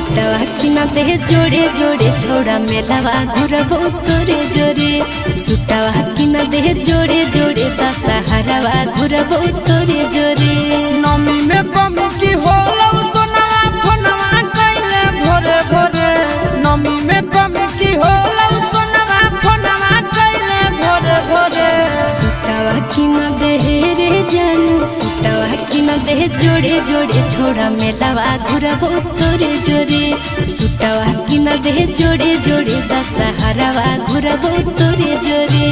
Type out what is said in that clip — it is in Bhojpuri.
सुटावा कि न दे जोड़े जोड़े छोड़ा मेलावा घुरबो तोरे जोरे सुटावा कि न दे जोड़े जोड़े दशहरावा घुरबो तोरे जोरे नमी में कमी की होला सोनावा फोनवा कइले भोरे भोरे नमी में कमी की होला सोनावा फोनवा कइले भोरे भोरे सुटावा कि न दे रे जानू सुटावा कि न दे जोड़े जोड़े छोड़ा मेलावा घुरबो तोरे जोरे सुटावा कि न दे जोड़े जोड़े दशहरावा घुरबो तोरे जोरे।